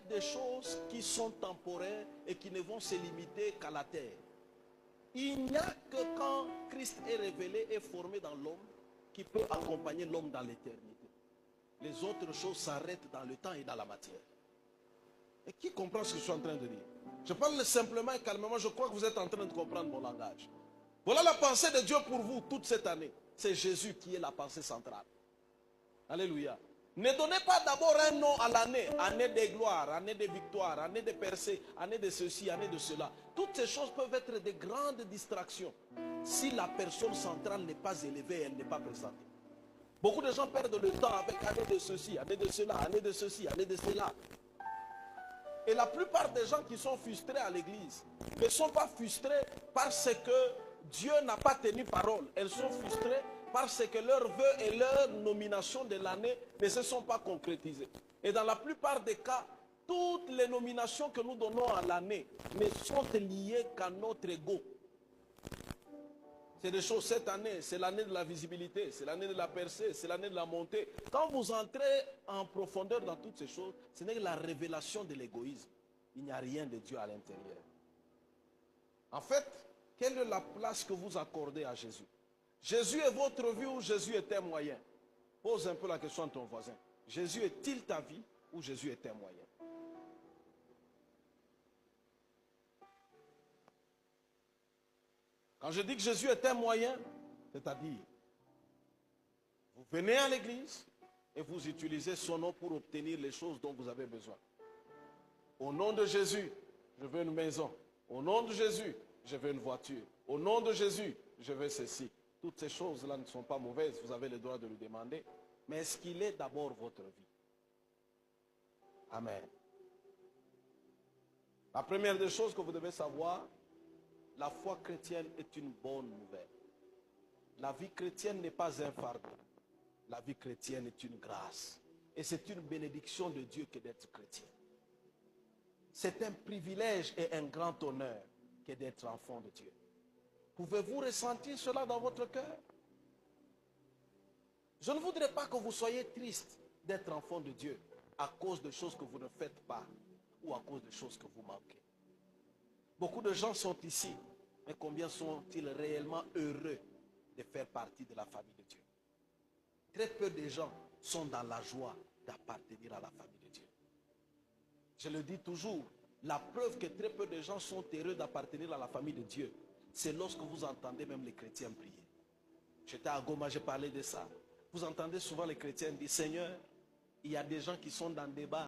des choses qui sont temporaires et qui ne vont se limiter qu'à la terre. Il n'y a que quand Christ est révélé et formé dans l'homme qui peut accompagner l'homme dans l'éternité. Les autres choses s'arrêtent dans le temps et dans la matière. Et qui comprend ce que je suis en train de dire? Je parle simplement et calmement, je crois que vous êtes en train de comprendre mon langage. Voilà la pensée de Dieu pour vous toute cette année. C'est Jésus qui est la pensée centrale. Alléluia. Ne donnez pas d'abord un nom à l'année. Année de gloire, année de victoire, année de percée, année de ceci, année de cela. Toutes ces choses peuvent être de grandes distractions. Si la personne centrale n'est pas élevée, elle n'est pas présentée. Beaucoup de gens perdent le temps avec année de ceci, année de cela, année de ceci, année de cela. Et la plupart des gens qui sont frustrés à l'église ne sont pas frustrés parce que Dieu n'a pas tenu parole. Elles sont frustrées parce que leurs vœux et leurs nominations de l'année ne se sont pas concrétisées. Et dans la plupart des cas, toutes les nominations que nous donnons à l'année ne sont liées qu'à notre ego. C'est des choses, cette année, c'est l'année de la visibilité, c'est l'année de la percée, c'est l'année de la montée. Quand vous entrez en profondeur dans toutes ces choses, ce n'est que la révélation de l'égoïsme. Il n'y a rien de Dieu à l'intérieur. En fait, quelle est la place que vous accordez à Jésus? Jésus est votre vie ou Jésus est un moyen? Pose un peu la question à ton voisin. Jésus est-il ta vie ou Jésus est un moyen? Quand je dis que Jésus est un moyen, c'est-à-dire, vous venez à l'église et vous utilisez son nom pour obtenir les choses dont vous avez besoin. Au nom de Jésus, je veux une maison. Au nom de Jésus, je veux une voiture. Au nom de Jésus, je veux ceci. Toutes ces choses-là ne sont pas mauvaises, vous avez le droit de le demander. Mais est-ce qu'il est d'abord votre vie? Amen. La première des choses que vous devez savoir, la foi chrétienne est une bonne nouvelle. La vie chrétienne n'est pas un fardeau. La vie chrétienne est une grâce. Et c'est une bénédiction de Dieu que d'être chrétien. C'est un privilège et un grand honneur que d'être enfant de Dieu. Pouvez-vous ressentir cela dans votre cœur? Je ne voudrais pas que vous soyez triste d'être enfant de Dieu à cause de choses que vous ne faites pas ou à cause de choses que vous manquez. Beaucoup de gens sont ici, mais combien sont-ils réellement heureux de faire partie de la famille de Dieu? Très peu de gens sont dans la joie d'appartenir à la famille de Dieu. Je le dis toujours, la preuve que très peu de gens sont heureux d'appartenir à la famille de Dieu, c'est lorsque vous entendez même les chrétiens prier. J'étais à Goma, j'ai parlé de ça. Vous entendez souvent les chrétiens dire, Seigneur, il y a des gens qui sont dans des bars.